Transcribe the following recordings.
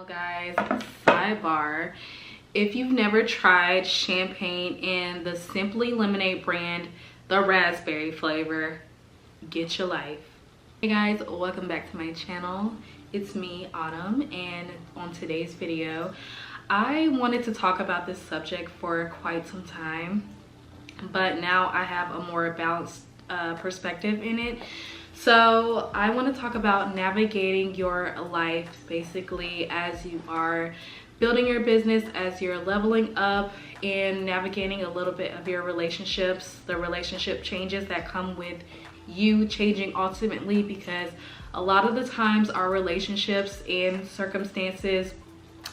Guys, sidebar, if you've never tried champagne in the Simply Lemonade brand, the raspberry flavor, get your life. Hey guys, welcome back to my channel. It's me, Autumn, and on today's video I wanted to talk about this subject for quite some time, but now I have a more balanced perspective in it. So I want to talk about navigating your life basically as you are building your business, as you're leveling up, and navigating a little bit of your relationships, the relationship changes that come with you changing ultimately, because a lot of the times our relationships and circumstances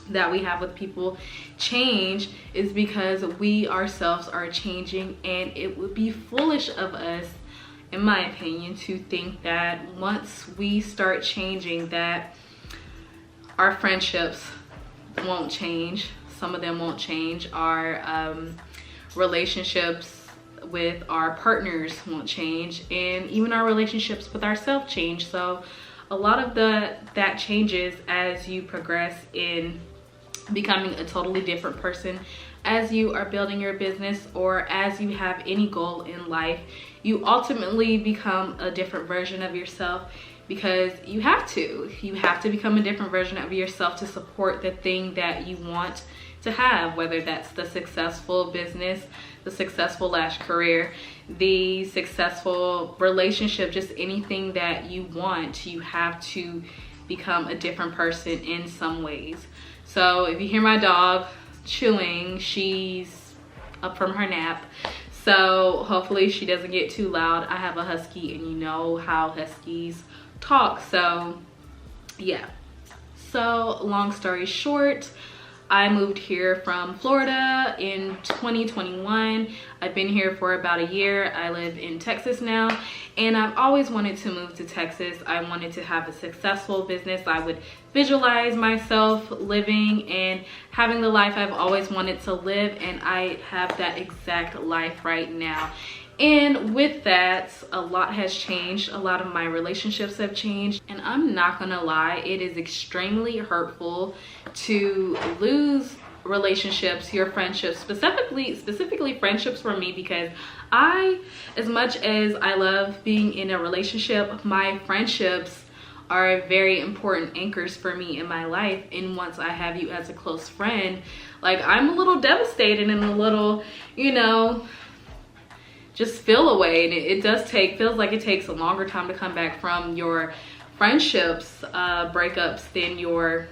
that we have with people change is because we ourselves are changing, and it would be foolish of us, in my opinion, to think that once we start changing that our friendships won't change. Some of them won't change. Our relationships with our partners won't change, and even our relationships with ourselves change. So a lot of that changes as you progress in becoming a totally different person, as you are building your business, or as you have any goal in life. You ultimately become a different version of yourself, because you have to become a different version of yourself to support the thing that you want to have, whether that's the successful business, the successful career, the successful relationship, just anything that you want. You have to become a different person in some ways. So if you hear my dog chewing, she's up from her nap, so hopefully she doesn't get too loud. I have a husky, and you know how huskies talk. So yeah, so long story short, I moved here from Florida in 2021. I've been here for about a year. I live in Texas now, and I've always wanted to move to Texas. I wanted to have a successful business. I would visualize myself living and having the life I've always wanted to live, and I have that exact life right now. And with that, a lot has changed. A lot of my relationships have changed, and I'm not gonna lie, it is extremely hurtful to lose relationships, your friendships, specifically friendships for me, because as much as I love being in a relationship, my friendships are very important anchors for me in my life. And once I have you as a close friend, like, I'm a little devastated and a little, you know, just feel away. And it feels like it takes a longer time to come back from your friendships breakups than your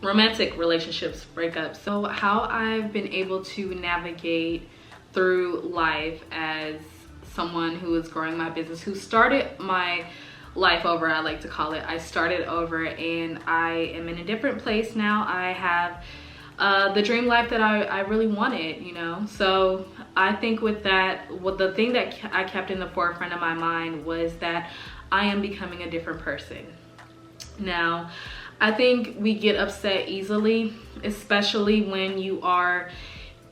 romantic relationships breakups. So how I've been able to navigate through life as someone who is growing my business, who started my life over, I like to call it. I started over, and I am in a different place now. I have the dream life that I really wanted, you know. So I think with that, the thing that I kept in the forefront of my mind was that I am becoming a different person. Now, I think we get upset easily, especially when you are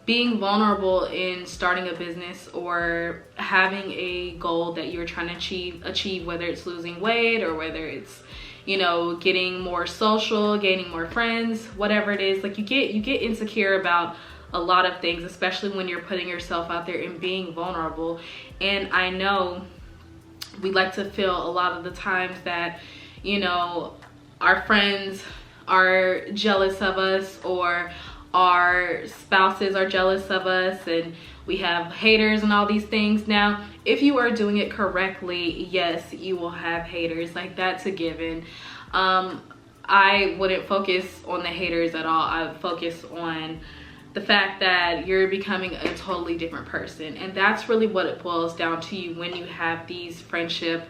being vulnerable in starting a business or having a goal that you're trying to achieve, whether it's losing weight or whether it's, you know, getting more social, gaining more friends, whatever it is. Like, you get insecure about a lot of things, especially when you're putting yourself out there and being vulnerable. And I know we like to feel a lot of the times that, you know, our friends are jealous of us, or our spouses are jealous of us, and we have haters and all these things. Now, if you are doing it correctly, yes, you will have haters. Like, that's a given. I wouldn't focus on the haters at all. I would focus on the fact that you're becoming a totally different person. And that's really what it boils down to you when you have these friendship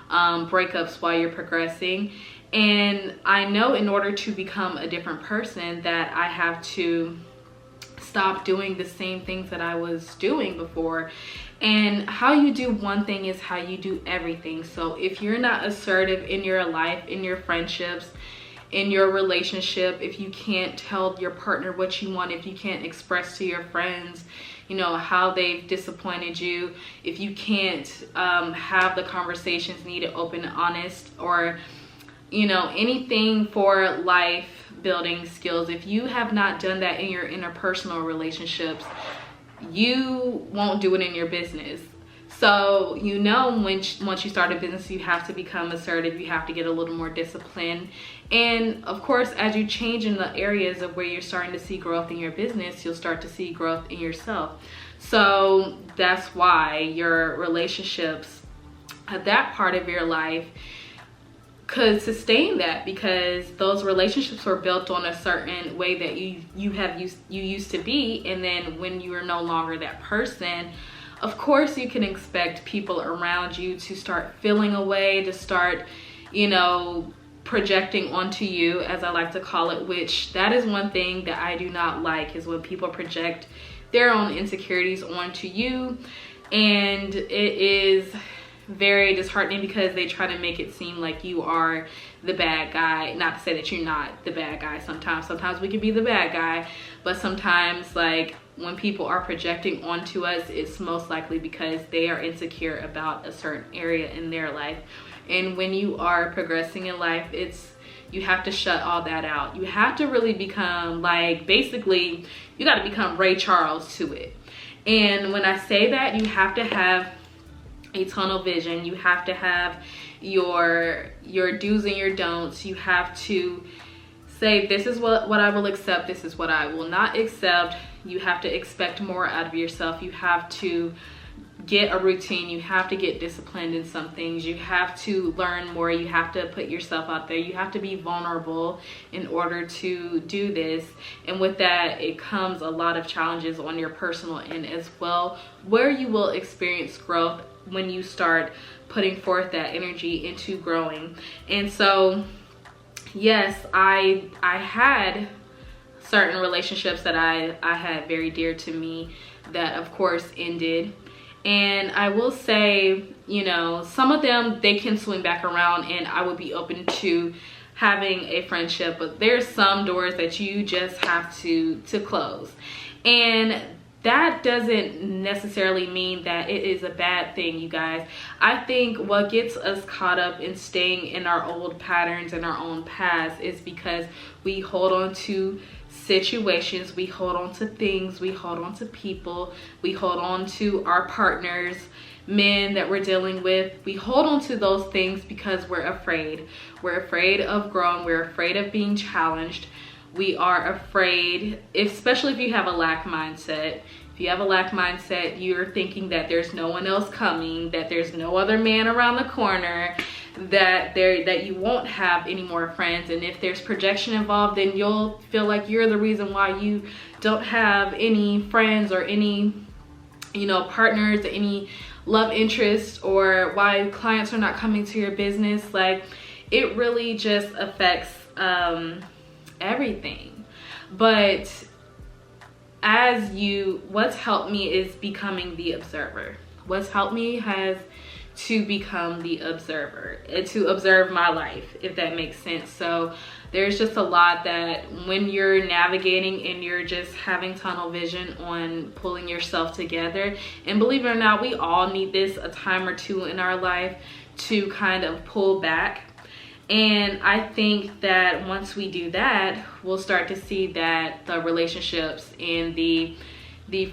breakups while you're progressing. And I know in order to become a different person that I have to stop doing the same things that I was doing before. And how you do one thing is how you do everything. So if you're not assertive in your life, in your friendships, in your relationship, if you can't tell your partner what you want, if you can't express to your friends, you know, how they've disappointed you, if you can't have the conversations needed, open and honest, or, you know, anything for life building skills, if you have not done that in your interpersonal relationships, you won't do it in your business. So, you know, once you start a business, you have to become assertive. You have to get a little more disciplined. And of course, as you change in the areas of where you're starting to see growth in your business, you'll start to see growth in yourself. So that's why your relationships at that part of your life could sustain that, because those relationships were built on a certain way that you used to be. And then when you are no longer that person, of course you can expect people around you to start feeling a way, to start, you know, projecting onto you, as I like to call it, which that is one thing that I do not like, is when people project their own insecurities onto you. And it is very disheartening because they try to make it seem like you are the bad guy. Not to say that you're not the bad guy. Sometimes we can be the bad guy, but sometimes, like, when people are projecting onto us, it's most likely because they are insecure about a certain area in their life. And when you are progressing in life, you have to shut all that out. You have to really become, like, basically you got to become Ray Charles to it. And when I say that, you have to have a tunnel vision. You have to have your do's and your don'ts. You have to say, this is what I will accept, this is what I will not accept. You have to expect more out of yourself. You have to get a routine. You have to get disciplined in some things. You have to learn more. You have to put yourself out there. You have to be vulnerable in order to do this. And with that, it comes a lot of challenges on your personal end as well, where you will experience growth when you start putting forth that energy into growing. And so, yes, I had certain relationships that I had very dear to me that of course ended. And I will say, you know, some of them, they can swing back around and I would be open to having a friendship, but there's some doors that you just have to close. And that doesn't necessarily mean that it is a bad thing, you guys. I think what gets us caught up in staying in our old patterns and our own past is because we hold on to situations, we hold on to things, we hold on to people, we hold on to our partners, men that we're dealing with. We hold on to those things because we're afraid. We're afraid of growing. We're afraid of being challenged. We are afraid, especially if you have a lack mindset. If you have a lack mindset, you're thinking that there's no one else coming, that there's no other man around the corner, that you won't have any more friends. And if there's projection involved, then you'll feel like you're the reason why you don't have any friends or any, you know, partners, any love interests, or why clients are not coming to your business. Like, it really just affects everything. But what's helped me is becoming the observer. What's helped me has to become the observer, to observe my life, if that makes sense. So there's just a lot that when you're navigating and you're just having tunnel vision on pulling yourself together, and believe it or not, we all need this a time or two in our life to kind of pull back. And I think that once we do that, we'll start to see that the relationships and the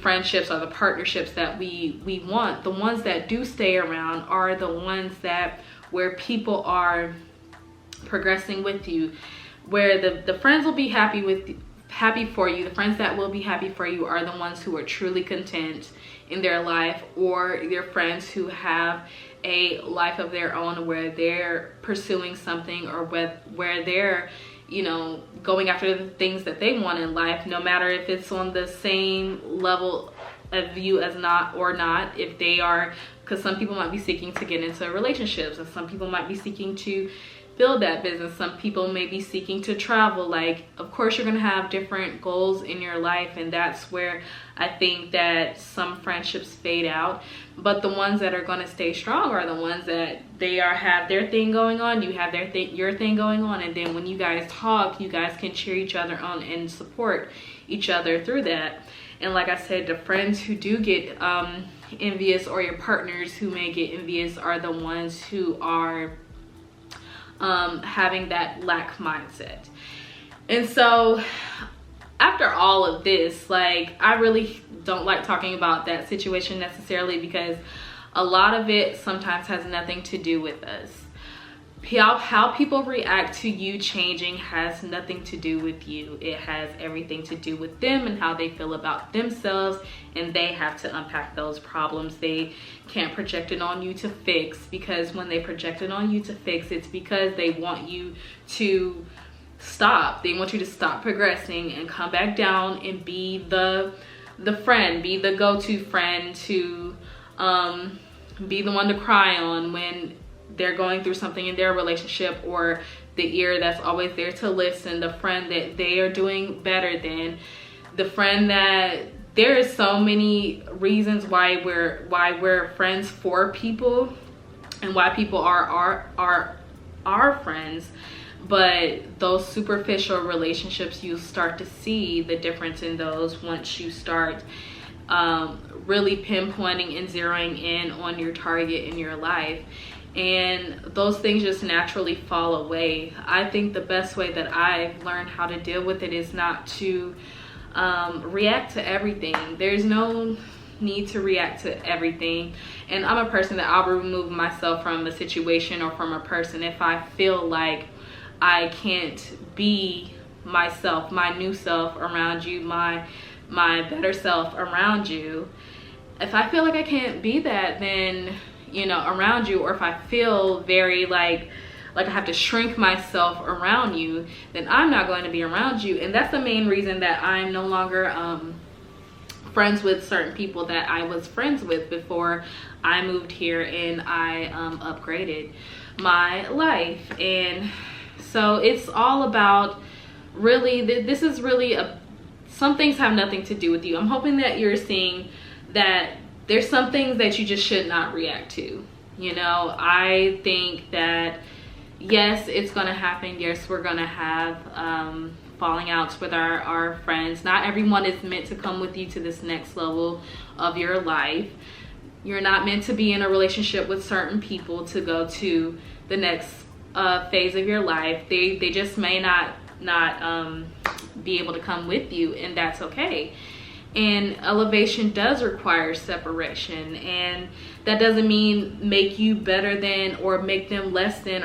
friendships or the partnerships that we want, the ones that do stay around, are the ones that where people are progressing with you, where the friends will be happy for you. The friends that will be happy for you are the ones who are truly content in their life, or your friends who have a life of their own, where they're pursuing something, or where they're, you know, going after the things that they want in life, no matter if it's on the same level of you as not, if they are, because some people might be seeking to get into relationships, and some people might be seeking to build that business. Some people may be seeking to travel. Like, of course you're going to have different goals in your life, and that's where I think that some friendships fade out. But the ones that are going to stay strong are the ones that have their thing going on, you have your thing going on, and then when you guys talk, you guys can cheer each other on and support each other through that. And like I said, the friends who do get envious, or your partners who may get envious, are the ones who are having that lack mindset. And so after all of this, like, I really don't like talking about that situation necessarily, because a lot of it sometimes has nothing to do with us. How people react to you changing has nothing to do with you. It has everything to do with them and how they feel about themselves, and they have to unpack those problems. They can't project it on you to fix, because when they project it on you to fix, it's because they want you to stop. They want you to stop progressing and come back down and be the friend, be the go-to friend, to be the one to cry on when they're going through something in their relationship, or the ear that's always there to listen, the friend that they are doing better than, the friend that there is so many reasons why we're friends for people and why people are our friends. But those superficial relationships, you start to see the difference in those once you start really pinpointing and zeroing in on your target in your life. And those things just naturally fall away. I think the best way that I've learned how to deal with it is not to react to everything. There's no need to react to everything. And I'm a person that I'll remove myself from a situation or from a person if I feel like I can't be myself, my new self around you, my better self around you. If I feel like I can't be that, then, you know, around you, or if I feel very like I have to shrink myself around you, then I'm not going to be around you. And that's the main reason that I'm no longer friends with certain people that I was friends with before I moved here and I upgraded my life. And so it's all about, really, this is really some things have nothing to do with you. I'm hoping that you're seeing that there's some things that you just should not react to. You know, I think that, yes, it's going to happen. Yes, we're going to have falling outs with our friends. Not everyone is meant to come with you to this next level of your life. You're not meant to be in a relationship with certain people to go to the next phase of your life. They just may not be able to come with you, and that's okay. And elevation does require separation, and that doesn't mean make you better than or make them less than,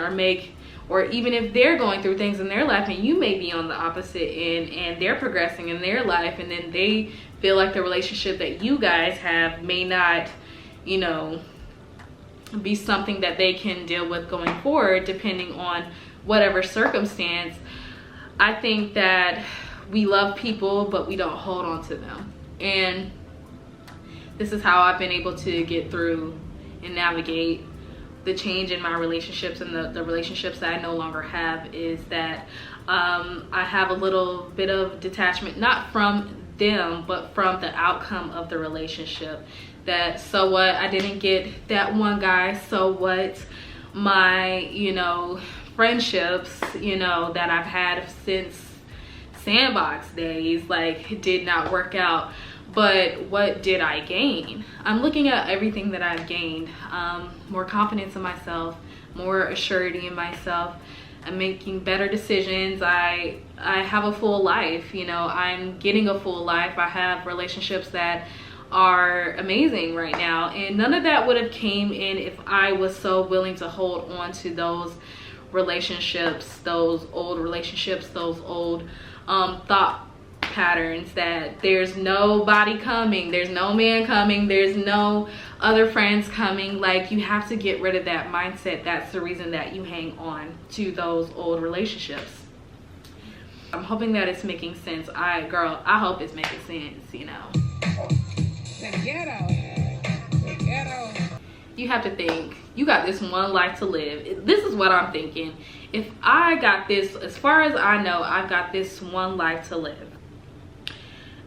or even if they're going through things in their life and you may be on the opposite end and they're progressing in their life, and then they feel like the relationship that you guys have may not, you know, be something that they can deal with going forward depending on whatever circumstance. I think that we love people, but we don't hold on to them. And this is how I've been able to get through and navigate the change in my relationships and the relationships that I no longer have, is that I have a little bit of detachment, not from them, but from the outcome of the relationship. That, so what, I didn't get that one guy, so what, my, you know, friendships, you know, that I've had since sandbox days, like, did not work out. But what did I gain? I'm looking at everything that I've gained. More confidence in myself, more assurity in myself. I'm making better decisions. I have a full life, you know, I'm getting a full life. I have relationships that are amazing right now, and none of that would have came in if I was so willing to hold on to those relationships, those old relationships, those old thought patterns that there's nobody coming, there's no man coming, there's no other friends coming. Like, you have to get rid of that mindset. That's the reason that you hang on to those old relationships. I'm hoping that it's making sense. I hope it's making sense, you know. You have to think, you got this one life to live. This is what I'm thinking. If I got this, as far as I know, I've got this one life to live,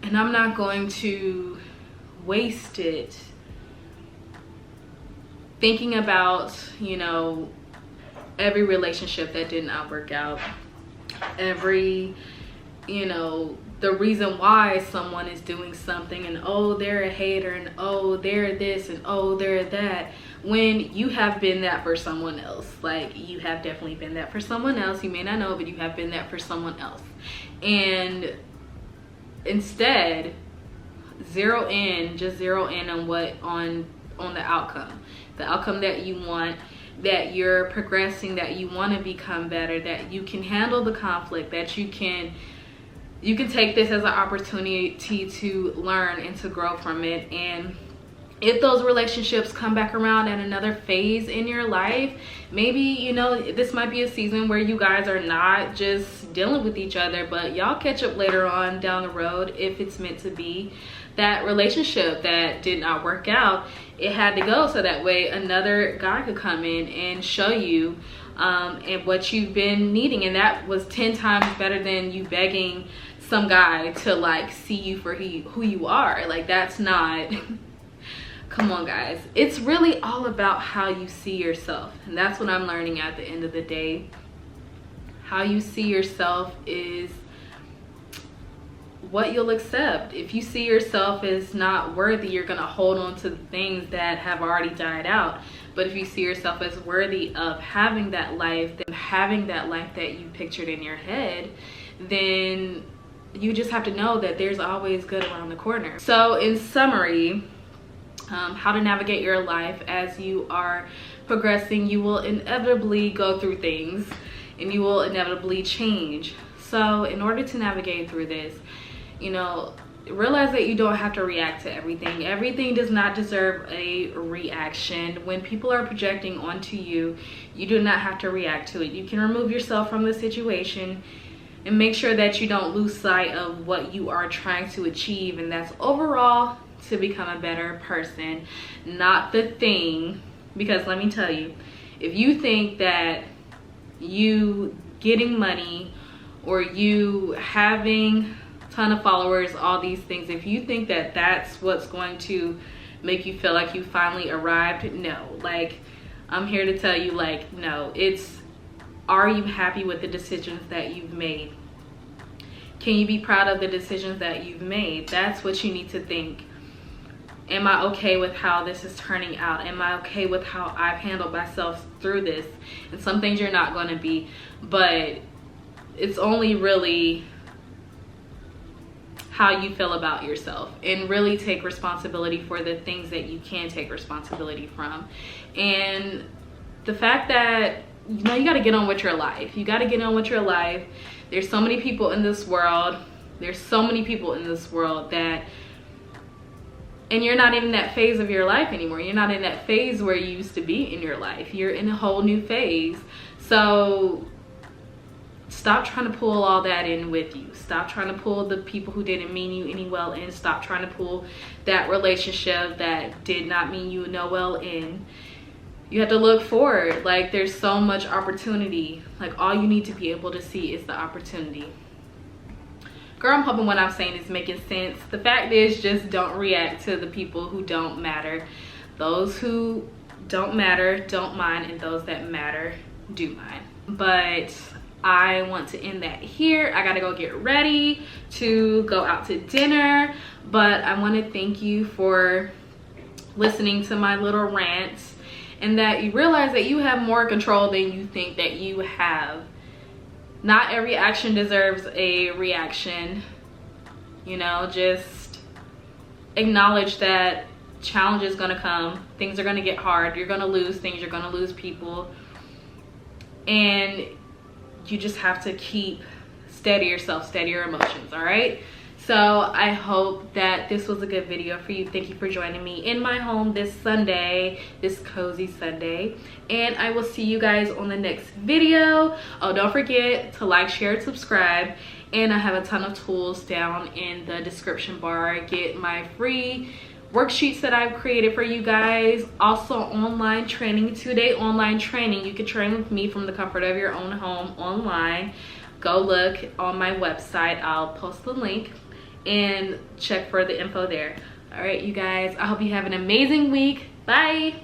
and I'm not going to waste it thinking about, you know, every relationship that did not work out, every you know, the reason why someone is doing something, and oh, they're a hater, and oh, they're this, and oh, they're that, when you have been that for someone else. Like, you have definitely been that for someone else. You may not know, but you have been that for someone else. And instead, zero in on what on the outcome that you want, that you're progressing, that you want to become better, that you can handle the conflict, that you can take this as an opportunity to learn and to grow from it. And if those relationships come back around at another phase in your life, maybe, you know, this might be a season where you guys are not just dealing with each other, but y'all catch up later on down the road. If it's meant to be, that relationship that did not work out, it had to go, so that way another guy could come in and show you and what you've been needing. And that was 10 times better than you begging some guy to like see you for who you are. Like, that's not come on, guys. It's really all about how you see yourself, and that's what I'm learning at the end of the day. How you see yourself is what you'll accept. If you see yourself as not worthy, you're gonna hold on to the things that have already died out. But if you see yourself as worthy of having that life, that you pictured in your head, then you just have to know that there's always good around the corner. So in summary, how to navigate your life as you are progressing: you will inevitably go through things, and you will inevitably change. So in order to navigate through this, you know, realize that you don't have to react to everything. Everything does not deserve a reaction. When people are projecting onto you, you do not have to react to it. You can remove yourself from the situation and make sure that you don't lose sight of what you are trying to achieve, and that's overall to become a better person, not the thing. Because let me tell you, if you think that you getting money or you having a ton of followers, all these things, if you think that that's what's going to make you feel like you finally arrived, no. Like, I'm here to tell you, like, no. It's, are you happy with the decisions that you've made? Can you be proud of the decisions that you've made? That's what you need to think. Am I okay with how this is turning out? Am I okay with how I've handled myself through this? And some things you're not going to be, but it's only really how you feel about yourself, and really take responsibility for the things that you can take responsibility from. And the fact that, you know, you got to get on with your life. You got to get on with your life. There's so many people in this world. That, and you're not in that phase of your life anymore. You're not in that phase where you used to be in your life. You're in a whole new phase. So stop trying to pull all that in with you. Stop trying to pull the people who didn't mean you any well in. Stop trying to pull that relationship that did not mean you no well in. You have to look forward. Like, there's so much opportunity. Like, all you need to be able to see is the opportunity. Girl, I'm hoping what I'm saying is making sense. The fact is, just don't react to the people who don't matter. Those who don't matter don't mind, and those that matter do mind. But I want to end that here. I gotta go get ready to go out to dinner. But I want to thank you for listening to my little rants, and that you realize that you have more control than you think that you have. Not every action deserves a reaction. You know, just acknowledge that challenge is gonna come. Things are gonna get hard. You're gonna lose things. You're gonna lose people. And you just have to keep steady yourself, steady your emotions, all right? So I hope that this was a good video for you. Thank you for joining me in my home this Sunday, this cozy Sunday. And I will see you guys on the next video. Oh, don't forget to like, share, and subscribe. And I have a ton of tools down in the description bar. Get my free worksheets that I've created for you guys. Also online training, 2-day online training. You can train with me from the comfort of your own home online. Go look on my website. I'll post the link and check for the info there. All right, you guys, I hope you have an amazing week. Bye.